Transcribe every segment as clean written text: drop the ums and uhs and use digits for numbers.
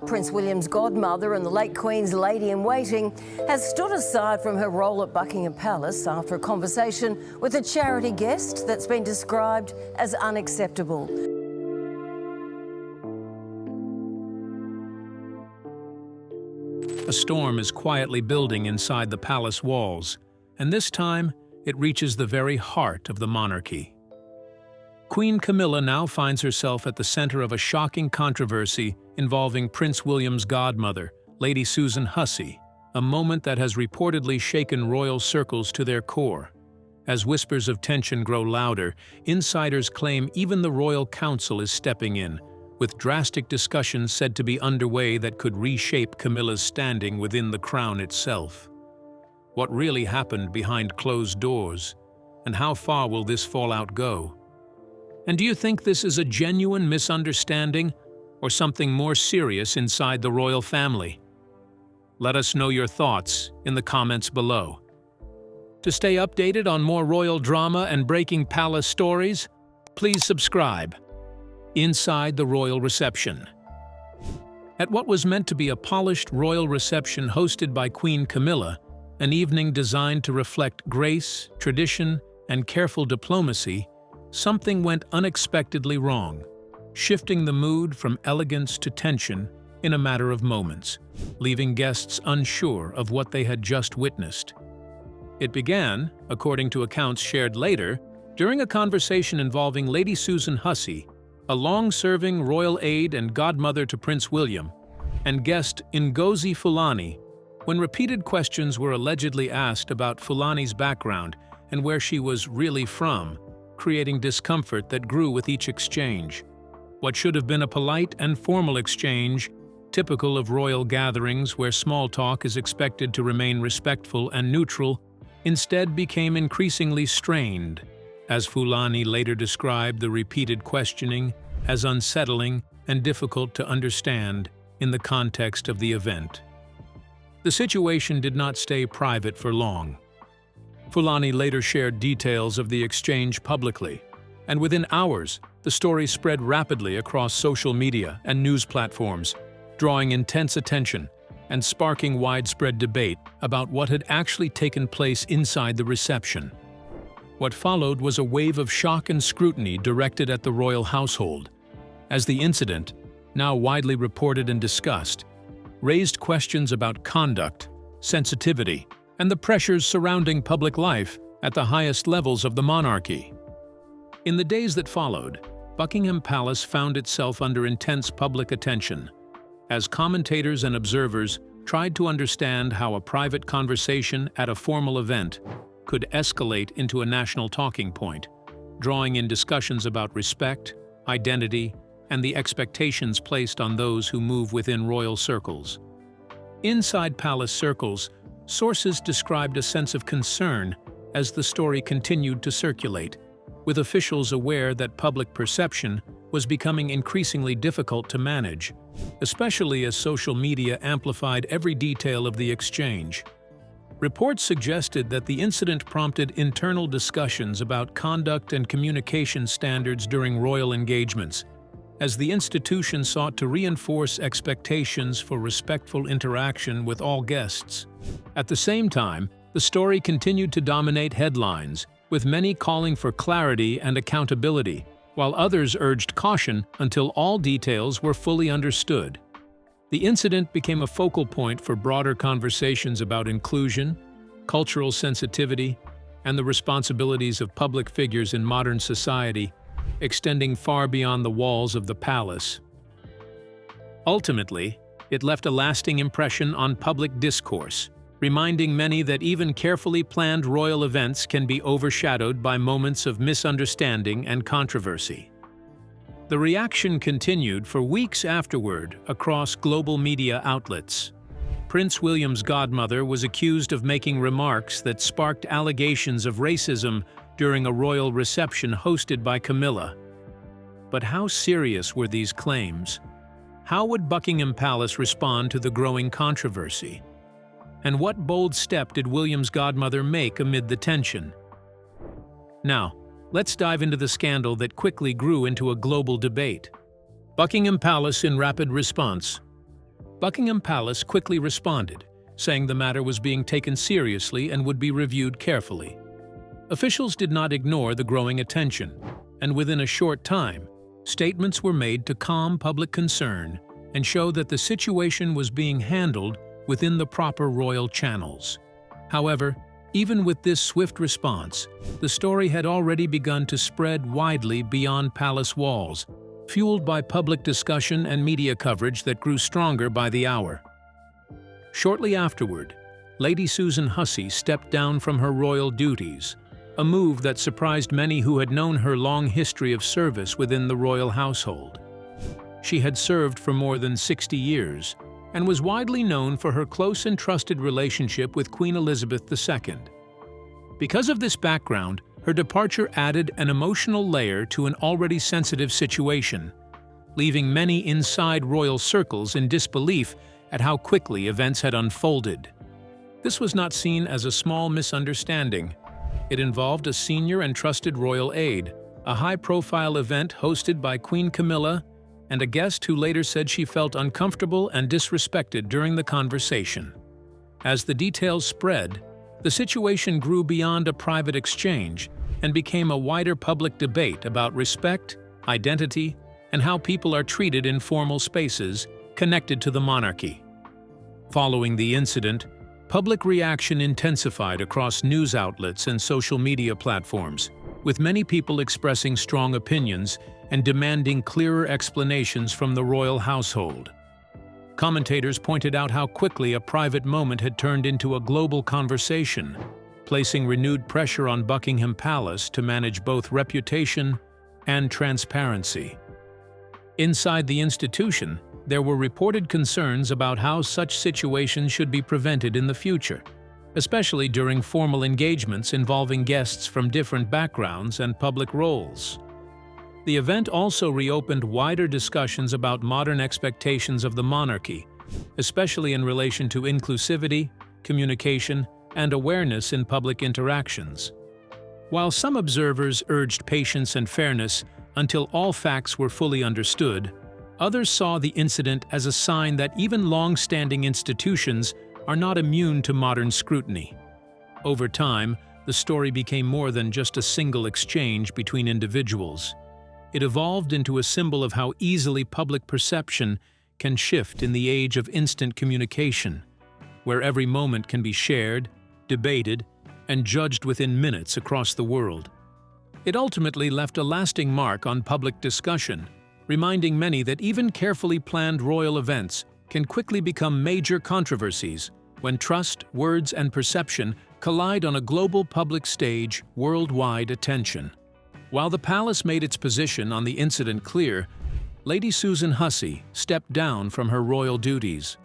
Prince William's godmother and the late Queen's lady-in-waiting, has stood aside from her role at Buckingham Palace after a conversation with a charity guest that's been described as unacceptable. A storm is quietly building inside the palace walls, and this time it reaches the very heart of the monarchy. Queen Camilla now finds herself at the center of a shocking controversy involving Prince William's godmother, Lady Susan Hussey, a moment that has reportedly shaken royal circles to their core. As whispers of tension grow louder, insiders claim even the royal council is stepping in, with drastic discussions said to be underway that could reshape Camilla's standing within the crown itself. What really happened behind closed doors, and how far will this fallout go? And do you think this is a genuine misunderstanding or something more serious inside the royal family? Let us know your thoughts in the comments below. To stay updated on more royal drama and breaking palace stories, please subscribe. Inside the royal reception. At what was meant to be a polished royal reception hosted by Queen Camilla, an evening designed to reflect grace, tradition, and careful diplomacy, something went unexpectedly wrong, shifting the mood from elegance to tension in a matter of moments, leaving guests unsure of what they had just witnessed. It began, according to accounts shared later, during a conversation involving Lady Susan Hussey, a long-serving royal aide and godmother to Prince William, and guest Ngozi Fulani, when repeated questions were allegedly asked about Fulani's background and where she was really from, creating discomfort that grew with each exchange. What should have been a polite and formal exchange, typical of royal gatherings where small talk is expected to remain respectful and neutral, instead became increasingly strained, as Fulani later described the repeated questioning as unsettling and difficult to understand in the context of the event. The situation did not stay private for long. Fulani later shared details of the exchange publicly, and within hours, the story spread rapidly across social media and news platforms, drawing intense attention and sparking widespread debate about what had actually taken place inside the reception. What followed was a wave of shock and scrutiny directed at the royal household, as the incident, now widely reported and discussed, raised questions about conduct, sensitivity, and the pressures surrounding public life at the highest levels of the monarchy. In the days that followed, Buckingham Palace found itself under intense public attention, as commentators and observers tried to understand how a private conversation at a formal event could escalate into a national talking point, drawing in discussions about respect, identity, and the expectations placed on those who move within royal circles. Inside palace circles, sources described a sense of concern as the story continued to circulate, with officials aware that public perception was becoming increasingly difficult to manage, especially as social media amplified every detail of the exchange. Reports suggested that the incident prompted internal discussions about conduct and communication standards during royal engagements, as the institution sought to reinforce expectations for respectful interaction with all guests. At the same time, the story continued to dominate headlines, with many calling for clarity and accountability, while others urged caution until all details were fully understood. The incident became a focal point for broader conversations about inclusion, cultural sensitivity, and the responsibilities of public figures in modern society, extending far beyond the walls of the palace. Ultimately, it left a lasting impression on public discourse, reminding many that even carefully planned royal events can be overshadowed by moments of misunderstanding and controversy. The reaction continued for weeks afterward across global media outlets. Prince William's godmother was accused of making remarks that sparked allegations of racism during a royal reception hosted by Camilla. But how serious were these claims? How would Buckingham Palace respond to the growing controversy? And what bold step did William's godmother make amid the tension? Now, let's dive into the scandal that quickly grew into a global debate. Buckingham Palace in rapid response. Buckingham Palace quickly responded, saying the matter was being taken seriously and would be reviewed carefully. Officials did not ignore the growing attention, and within a short time, statements were made to calm public concern and show that the situation was being handled within the proper royal channels. However, even with this swift response, the story had already begun to spread widely beyond palace walls, fueled by public discussion and media coverage that grew stronger by the hour. Shortly afterward, Lady Susan Hussey stepped down from her royal duties, a move that surprised many who had known her long history of service within the royal household. She had served for more than 60 years and was widely known for her close and trusted relationship with Queen Elizabeth II. Because of this background, her departure added an emotional layer to an already sensitive situation, leaving many inside royal circles in disbelief at how quickly events had unfolded. This was not seen as a small misunderstanding. It involved a senior and trusted royal aide, a high-profile event hosted by Queen Camilla, and a guest who later said she felt uncomfortable and disrespected during the conversation. As the details spread, the situation grew beyond a private exchange and became a wider public debate about respect, identity, and how people are treated in formal spaces connected to the monarchy. Following the incident, public reaction intensified across news outlets and social media platforms, with many people expressing strong opinions and demanding clearer explanations from the royal household. Commentators pointed out how quickly a private moment had turned into a global conversation, placing renewed pressure on Buckingham Palace to manage both reputation and transparency. Inside the institution, there were reported concerns about how such situations should be prevented in the future, especially during formal engagements involving guests from different backgrounds and public roles. The event also reopened wider discussions about modern expectations of the monarchy, especially in relation to inclusivity, communication, and awareness in public interactions. While some observers urged patience and fairness until all facts were fully understood, others saw the incident as a sign that even long-standing institutions are not immune to modern scrutiny. Over time, the story became more than just a single exchange between individuals. It evolved into a symbol of how easily public perception can shift in the age of instant communication, where every moment can be shared, debated, and judged within minutes across the world. It ultimately left a lasting mark on public discussion, reminding many that even carefully planned royal events can quickly become major controversies when trust, words, and perception collide on a global public stage, worldwide attention. While the palace made its position on the incident clear, Lady Susan Hussey stepped down from her royal duties.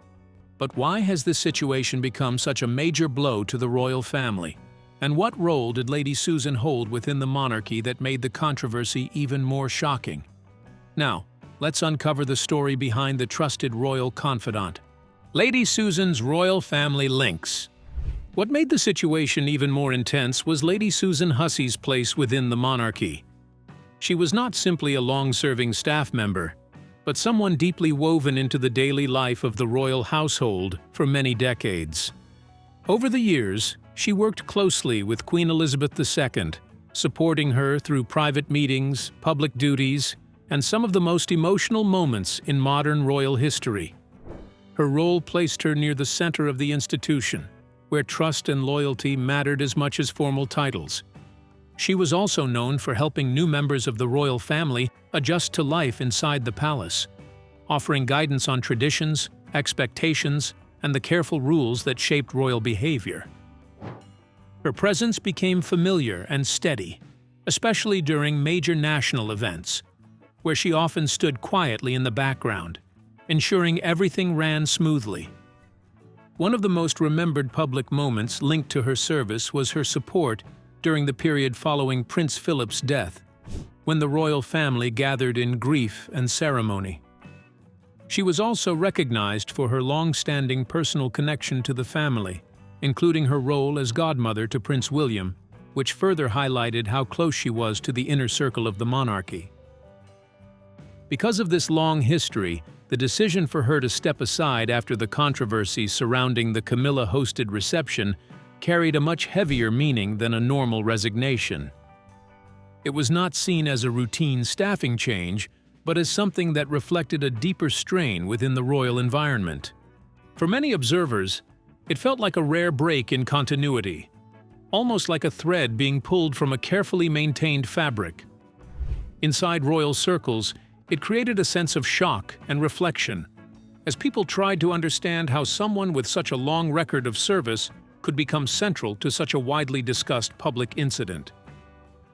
But why has this situation become such a major blow to the royal family? And what role did Lady Susan hold within the monarchy that made the controversy even more shocking? Now, let's uncover the story behind the trusted royal confidant. Lady Susan's royal family links. What made the situation even more intense was Lady Susan Hussey's place within the monarchy. She was not simply a long-serving staff member, but someone deeply woven into the daily life of the royal household for many decades. Over the years, she worked closely with Queen Elizabeth II, supporting her through private meetings, public duties, and some of the most emotional moments in modern royal history. Her role placed her near the center of the institution, where trust and loyalty mattered as much as formal titles. She was also known for helping new members of the royal family adjust to life inside the palace, offering guidance on traditions, expectations, and the careful rules that shaped royal behavior. Her presence became familiar and steady, especially during major national events, where she often stood quietly in the background, ensuring everything ran smoothly. One of the most remembered public moments linked to her service was her support during the period following Prince Philip's death, when the royal family gathered in grief and ceremony. She was also recognized for her long-standing personal connection to the family, including her role as godmother to Prince William, which further highlighted how close she was to the inner circle of the monarchy. Because of this long history, the decision for her to step aside after the controversy surrounding the Camilla-hosted reception carried a much heavier meaning than a normal resignation. It was not seen as a routine staffing change, but as something that reflected a deeper strain within the royal environment. For many observers, it felt like a rare break in continuity, almost like a thread being pulled from a carefully maintained fabric. Inside royal circles, it created a sense of shock and reflection, as people tried to understand how someone with such a long record of service could become central to such a widely discussed public incident.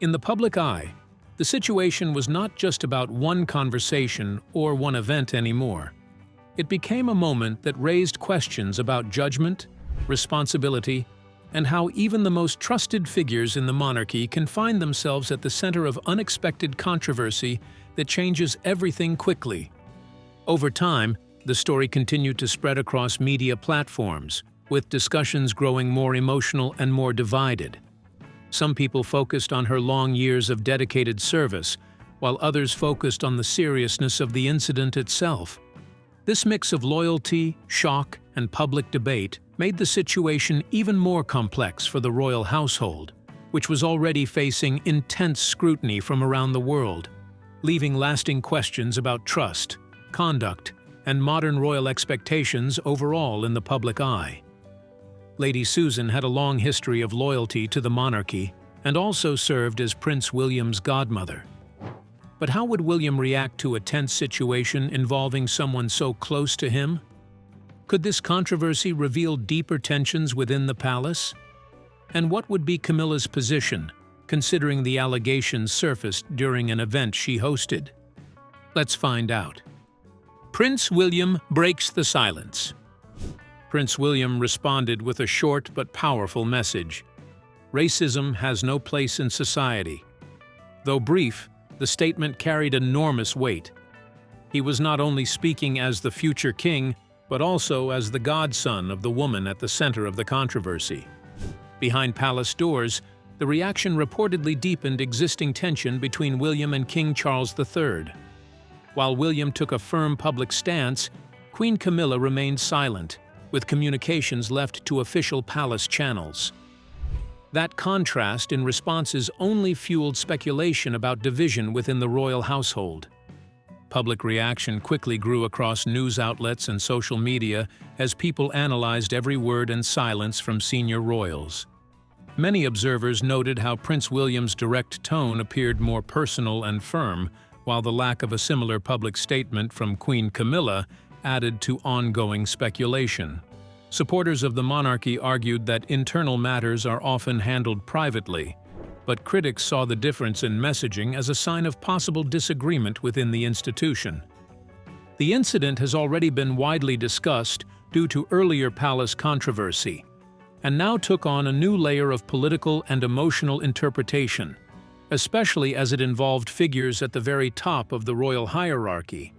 In the public eye, the situation was not just about one conversation or one event anymore. It became a moment that raised questions about judgment, responsibility, and how even the most trusted figures in the monarchy can find themselves at the center of unexpected controversy that changes everything quickly. Over time, the story continued to spread across media platforms, with discussions growing more emotional and more divided. Some people focused on her long years of dedicated service, while others focused on the seriousness of the incident itself. This mix of loyalty, shock, and public debate made the situation even more complex for the royal household, which was already facing intense scrutiny from around the world, leaving lasting questions about trust, conduct, and modern royal expectations overall in the public eye. Lady Susan had a long history of loyalty to the monarchy and also served as Prince William's godmother. But how would William react to a tense situation involving someone so close to him? Could this controversy reveal deeper tensions within the palace? And what would be Camilla's position, considering the allegations surfaced during an event she hosted? Let's find out. Prince William breaks the silence. Prince William responded with a short but powerful message. Racism has no place in society. Though brief, the statement carried enormous weight. He was not only speaking as the future king, but also as the godson of the woman at the center of the controversy. Behind palace doors, the reaction reportedly deepened existing tension between William and King Charles III. While William took a firm public stance, Queen Camilla remained silent, with communications left to official palace channels. That contrast in responses only fueled speculation about division within the royal household. Public reaction quickly grew across news outlets and social media as people analyzed every word and silence from senior royals. Many observers noted how Prince William's direct tone appeared more personal and firm, while the lack of a similar public statement from Queen Camilla added to ongoing speculation. Supporters of the monarchy argued that internal matters are often handled privately, but critics saw the difference in messaging as a sign of possible disagreement within the institution. The incident has already been widely discussed due to earlier palace controversy, and now took on a new layer of political and emotional interpretation, especially as it involved figures at the very top of the royal hierarchy.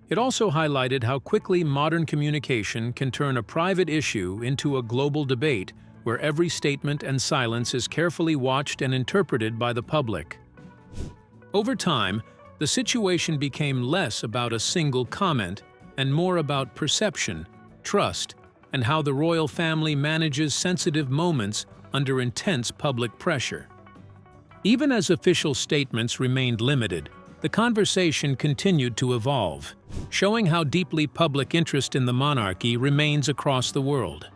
It also highlighted how quickly modern communication can turn a private issue into a global debate where every statement and silence is carefully watched and interpreted by the public. Over time, the situation became less about a single comment and more about perception, trust, and how the royal family manages sensitive moments under intense public pressure. Even as official statements remained limited, the conversation continued to evolve, showing how deeply public interest in the monarchy remains across the world.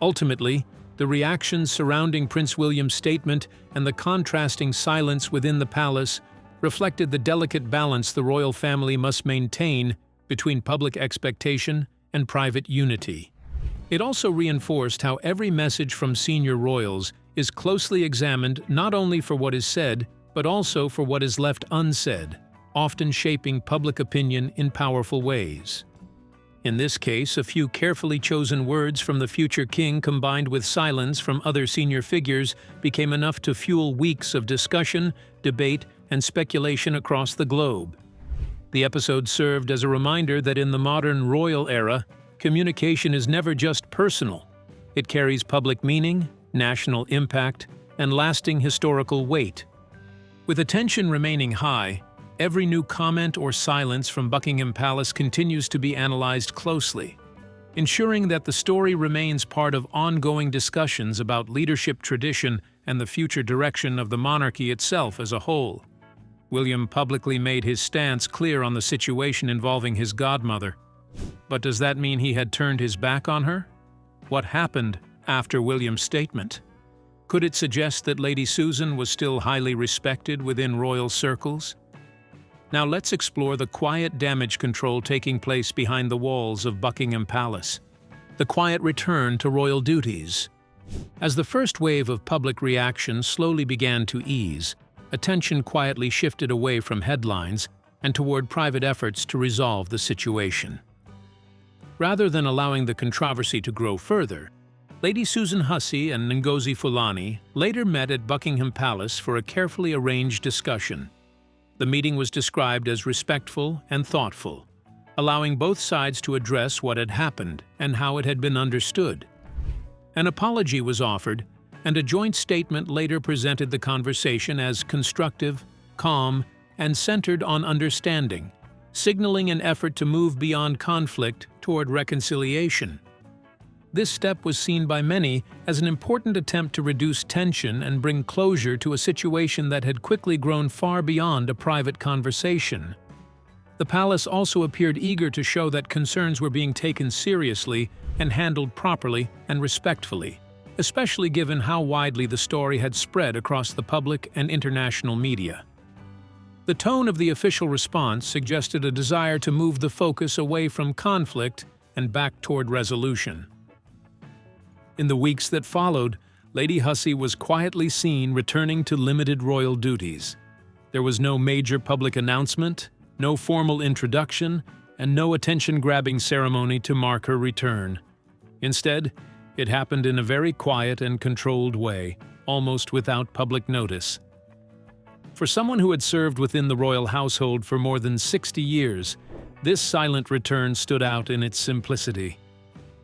Ultimately, the reactions surrounding Prince William's statement and the contrasting silence within the palace reflected the delicate balance the royal family must maintain between public expectation and private unity. It also reinforced how every message from senior royals is closely examined not only for what is said, but also for what is left unsaid, often shaping public opinion in powerful ways. In this case, a few carefully chosen words from the future king combined with silence from other senior figures became enough to fuel weeks of discussion, debate, and speculation across the globe. The episode served as a reminder that in the modern royal era, communication is never just personal. It carries public meaning, national impact, and lasting historical weight. With attention remaining high, Every new comment or silence from Buckingham Palace continues to be analyzed closely, ensuring that the story remains part of ongoing discussions about leadership tradition and the future direction of the monarchy itself as a whole. William publicly made his stance clear on the situation involving his godmother. But does that mean he had turned his back on her? What happened after William's statement? Could it suggest that Lady Susan was still highly respected within royal circles? Now let's explore the quiet damage control taking place behind the walls of Buckingham Palace. The quiet return to royal duties. As the first wave of public reaction slowly began to ease, attention quietly shifted away from headlines and toward private efforts to resolve the situation. Rather than allowing the controversy to grow further, Lady Susan Hussey and Ngozi Fulani later met at Buckingham Palace for a carefully arranged discussion. The meeting was described as respectful and thoughtful, allowing both sides to address what had happened and how it had been understood. An apology was offered, and a joint statement later presented the conversation as constructive, calm, and centered on understanding, signaling an effort to move beyond conflict toward reconciliation. This step was seen by many as an important attempt to reduce tension and bring closure to a situation that had quickly grown far beyond a private conversation. The palace also appeared eager to show that concerns were being taken seriously and handled properly and respectfully, especially given how widely the story had spread across the public and international media. The tone of the official response suggested a desire to move the focus away from conflict and back toward resolution. In the weeks that followed, Lady Hussey was quietly seen returning to limited royal duties. There was no major public announcement, no formal introduction, and no attention-grabbing ceremony to mark her return. Instead, it happened in a very quiet and controlled way, almost without public notice. For someone who had served within the royal household for more than 60 years, this silent return stood out in its simplicity.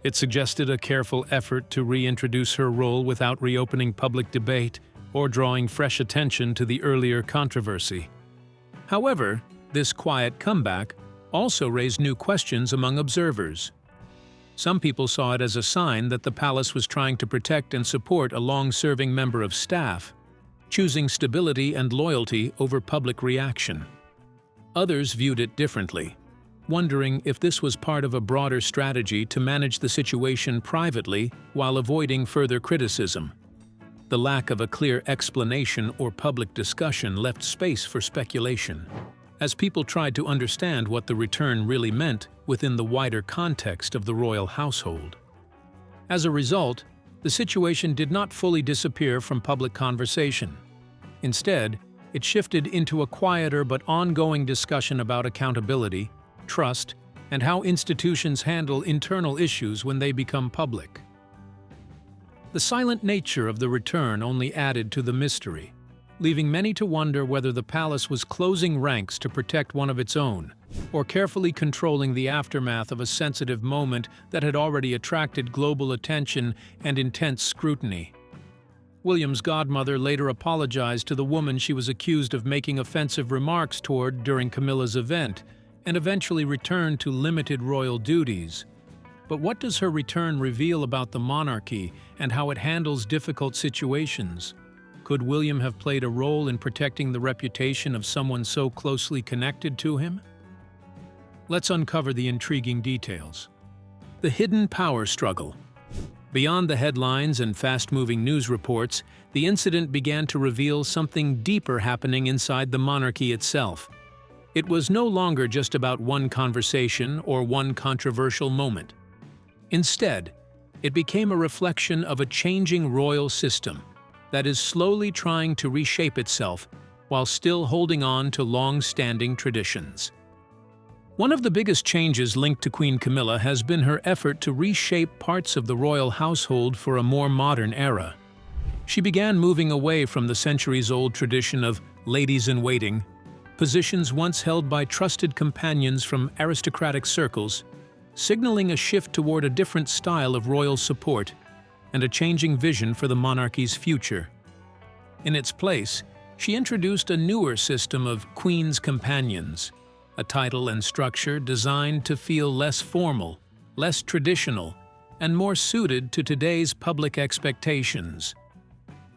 It suggested a careful effort to reintroduce her role without reopening public debate or drawing fresh attention to the earlier controversy. However, this quiet comeback also raised new questions among observers. Some people saw it as a sign that the palace was trying to protect and support a long-serving member of staff, choosing stability and loyalty over public reaction. Others viewed it differently, wondering if this was part of a broader strategy to manage the situation privately while avoiding further criticism. The lack of a clear explanation or public discussion left space for speculation, as people tried to understand what the return really meant within the wider context of the royal household. As a result, the situation did not fully disappear from public conversation. Instead, it shifted into a quieter but ongoing discussion about accountability, trust, and how institutions handle internal issues when they become public. The silent nature of the return only added to the mystery, leaving many to wonder whether the palace was closing ranks to protect one of its own, or carefully controlling the aftermath of a sensitive moment that had already attracted global attention and intense scrutiny. William's godmother later apologized to the woman she was accused of making offensive remarks toward during Camilla's event, and eventually returned to limited royal duties. But what does her return reveal about the monarchy and how it handles difficult situations? Could William have played a role in protecting the reputation of someone so closely connected to him? Let's uncover the intriguing details. The hidden power struggle. Beyond the headlines and fast-moving news reports, the incident began to reveal something deeper happening inside the monarchy itself. It was no longer just about one conversation or one controversial moment. Instead, it became a reflection of a changing royal system that is slowly trying to reshape itself while still holding on to long-standing traditions. One of the biggest changes linked to Queen Camilla has been her effort to reshape parts of the royal household for a more modern era. She began moving away from the centuries-old tradition of ladies-in-waiting, positions once held by trusted companions from aristocratic circles, signaling a shift toward a different style of royal support and a changing vision for the monarchy's future. In its place, she introduced a newer system of Queen's Companions, a title and structure designed to feel less formal, less traditional, and more suited to today's public expectations.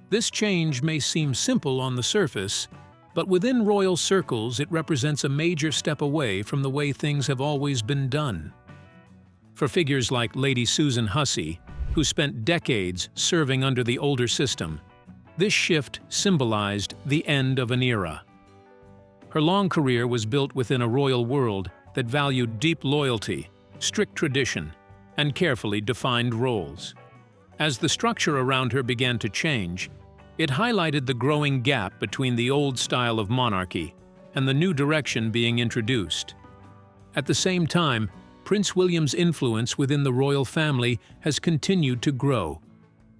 This change may seem simple on the surface, but within royal circles it represents a major step away from the way things have always been done. For figures like Lady Susan Hussey, who spent decades serving under the older system, this shift symbolized the end of an era. Her long career was built within a royal world that valued deep loyalty, strict tradition, and carefully defined roles. As the structure around her began to change, it highlighted the growing gap between the old style of monarchy and the new direction being introduced. At the same time, Prince William's influence within the royal family has continued to grow.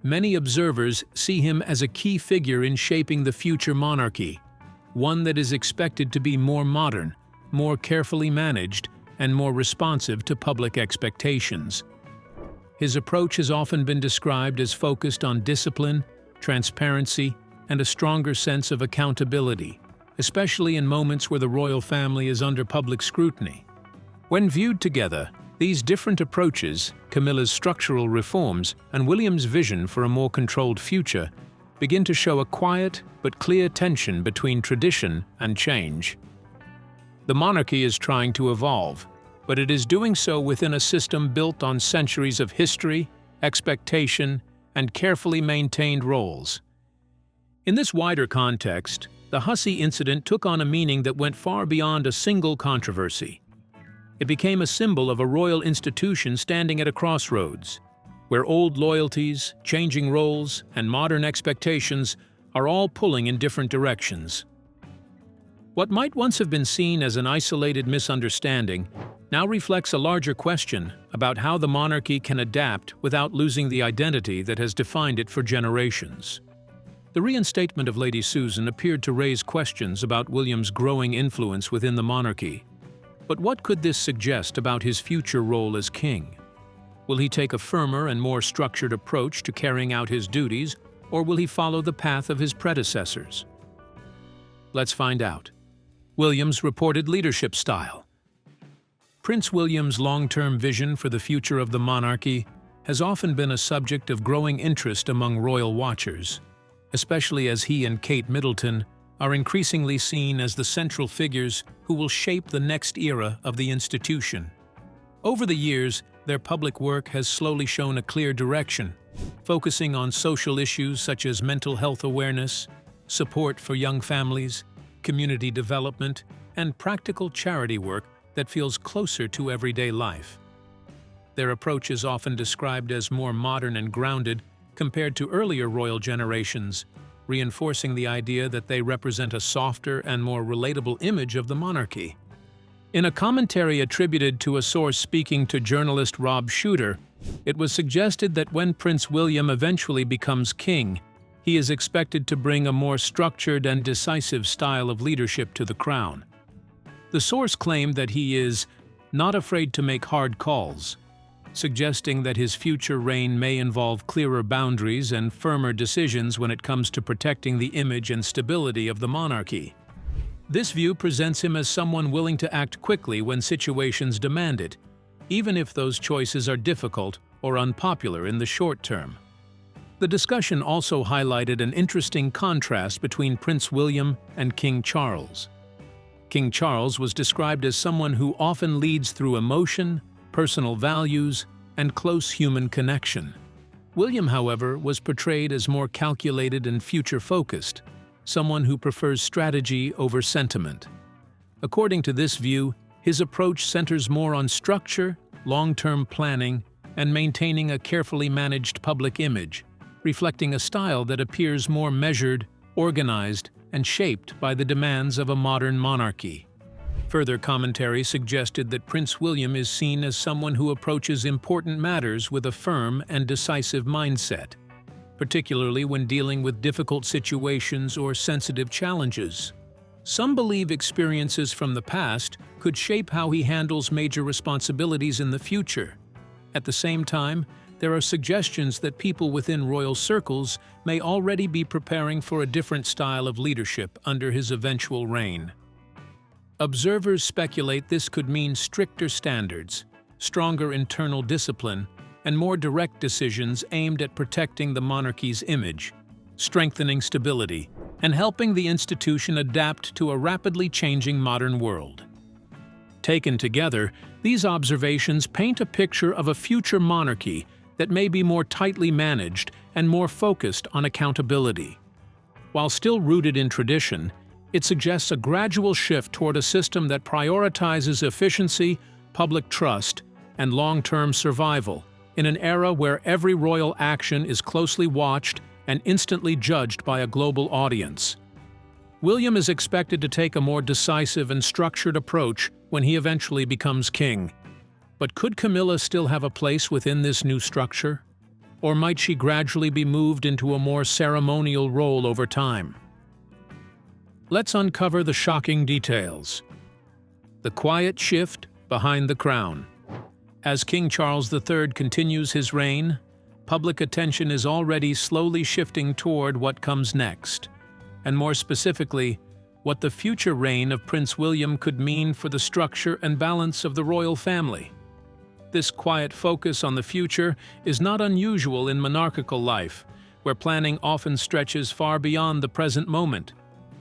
Many observers see him as a key figure in shaping the future monarchy, one that is expected to be more modern, more carefully managed, and more responsive to public expectations. His approach has often been described as focused on discipline, transparency, and a stronger sense of accountability, especially in moments where the royal family is under public scrutiny. When viewed together, these different approaches, Camilla's structural reforms and William's vision for a more controlled future, begin to show a quiet but clear tension between tradition and change. The monarchy is trying to evolve, but it is doing so within a system built on centuries of history, expectation, and carefully maintained roles. In this wider context, the Hussey incident took on a meaning that went far beyond a single controversy. It became a symbol of a royal institution standing at a crossroads, where old loyalties, changing roles, and modern expectations are all pulling in different directions. What might once have been seen as an isolated misunderstanding now reflects a larger question about how the monarchy can adapt without losing the identity that has defined it for generations. The reinstatement of Lady Susan appeared to raise questions about William's growing influence within the monarchy. But what could this suggest about his future role as king? Will he take a firmer and more structured approach to carrying out his duties, or will he follow the path of his predecessors? Let's find out. William's reported leadership style. Prince William's long-term vision for the future of the monarchy has often been a subject of growing interest among royal watchers, especially as he and Kate Middleton are increasingly seen as the central figures who will shape the next era of the institution. Over the years, their public work has slowly shown a clear direction, focusing on social issues such as mental health awareness, support for young families, community development, and practical charity work that feels closer to everyday life. Their approach is often described as more modern and grounded compared to earlier royal generations, reinforcing the idea that they represent a softer and more relatable image of the monarchy. In a commentary attributed to a source speaking to journalist Rob Shooter, it was suggested that when Prince William eventually becomes king, he is expected to bring a more structured and decisive style of leadership to the crown. The source claimed that he is not afraid to make hard calls, suggesting that his future reign may involve clearer boundaries and firmer decisions when it comes to protecting the image and stability of the monarchy. This view presents him as someone willing to act quickly when situations demand it, even if those choices are difficult or unpopular in the short term. The discussion also highlighted an interesting contrast between Prince William and King Charles. King Charles was described as someone who often leads through emotion, personal values, and close human connection. William, however, was portrayed as more calculated and future-focused, someone who prefers strategy over sentiment. According to this view, his approach centers more on structure, long-term planning, and maintaining a carefully managed public image, reflecting a style that appears more measured, organized, and shaped by the demands of a modern monarchy. Further commentary suggested that Prince William is seen as someone who approaches important matters with a firm and decisive mindset, particularly when dealing with difficult situations or sensitive challenges. Some believe experiences from the past could shape how he handles major responsibilities in the future. At the same time, there are suggestions that people within royal circles may already be preparing for a different style of leadership under his eventual reign. Observers speculate this could mean stricter standards, stronger internal discipline, and more direct decisions aimed at protecting the monarchy's image, strengthening stability, and helping the institution adapt to a rapidly changing modern world. Taken together, these observations paint a picture of a future monarchy that may be more tightly managed and more focused on accountability. While still rooted in tradition, it suggests a gradual shift toward a system that prioritizes efficiency, public trust, and long-term survival in an era where every royal action is closely watched and instantly judged by a global audience. William is expected to take a more decisive and structured approach when he eventually becomes king. But could Camilla still have a place within this new structure? Or might she gradually be moved into a more ceremonial role over time? Let's uncover the shocking details. The quiet shift behind the crown. As King Charles III continues his reign, public attention is already slowly shifting toward what comes next, and more specifically, what the future reign of Prince William could mean for the structure and balance of the royal family. This quiet focus on the future is not unusual in monarchical life, where planning often stretches far beyond the present moment.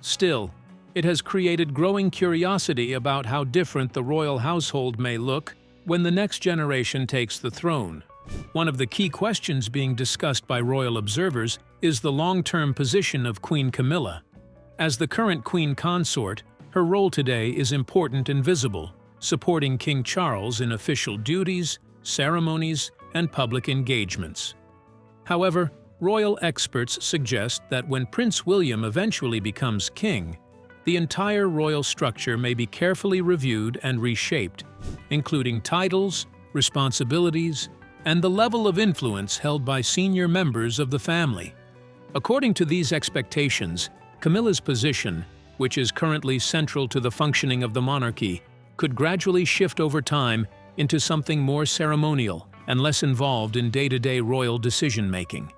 Still, it has created growing curiosity about how different the royal household may look when the next generation takes the throne. One of the key questions being discussed by royal observers is the long-term position of Queen Camilla. As the current queen consort, her role today is important and visible, supporting King Charles in official duties, ceremonies, and public engagements. However, royal experts suggest that when Prince William eventually becomes king, the entire royal structure may be carefully reviewed and reshaped, including titles, responsibilities, and the level of influence held by senior members of the family. According to these expectations, Camilla's position, which is currently central to the functioning of the monarchy, could gradually shift over time into something more ceremonial and less involved in day-to-day royal decision-making.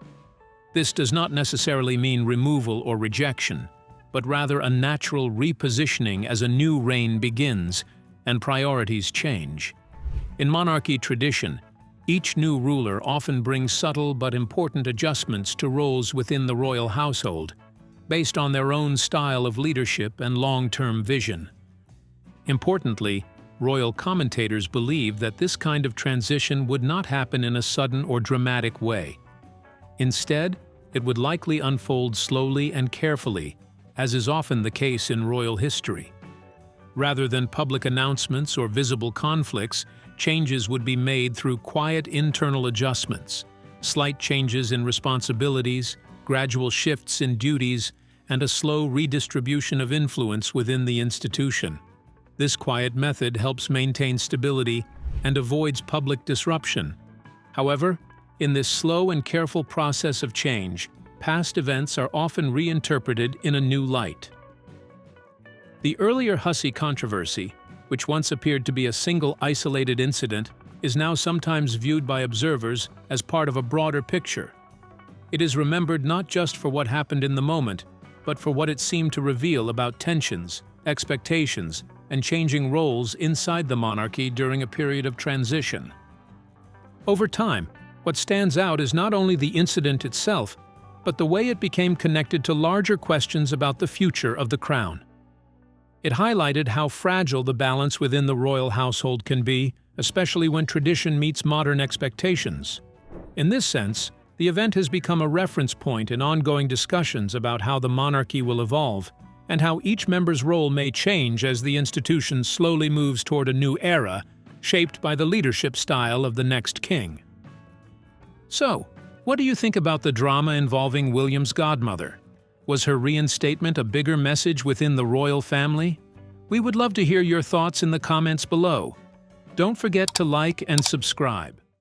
This does not necessarily mean removal or rejection, but rather a natural repositioning as a new reign begins and priorities change. In monarchy tradition, each new ruler often brings subtle but important adjustments to roles within the royal household, based on their own style of leadership and long-term vision. Importantly, royal commentators believe that this kind of transition would not happen in a sudden or dramatic way. Instead, it would likely unfold slowly and carefully, as is often the case in royal history. Rather than public announcements or visible conflicts, changes would be made through quiet internal adjustments, slight changes in responsibilities, gradual shifts in duties, and a slow redistribution of influence within the institution. This quiet method helps maintain stability and avoids public disruption. However, in this slow and careful process of change, past events are often reinterpreted in a new light. The earlier Hussey controversy, which once appeared to be a single isolated incident, is now sometimes viewed by observers as part of a broader picture. It is remembered not just for what happened in the moment, but for what it seemed to reveal about tensions, expectations, and changing roles inside the monarchy during a period of transition. Over time, what stands out is not only the incident itself, but the way it became connected to larger questions about the future of the crown. It highlighted how fragile the balance within the royal household can be, especially when tradition meets modern expectations. In this sense, the event has become a reference point in ongoing discussions about how the monarchy will evolve, and how each member's role may change as the institution slowly moves toward a new era, shaped by the leadership style of the next king. So, what do you think about the drama involving William's godmother? Was her reinstatement a bigger message within the royal family? We would love to hear your thoughts in the comments below. Don't forget to like and subscribe.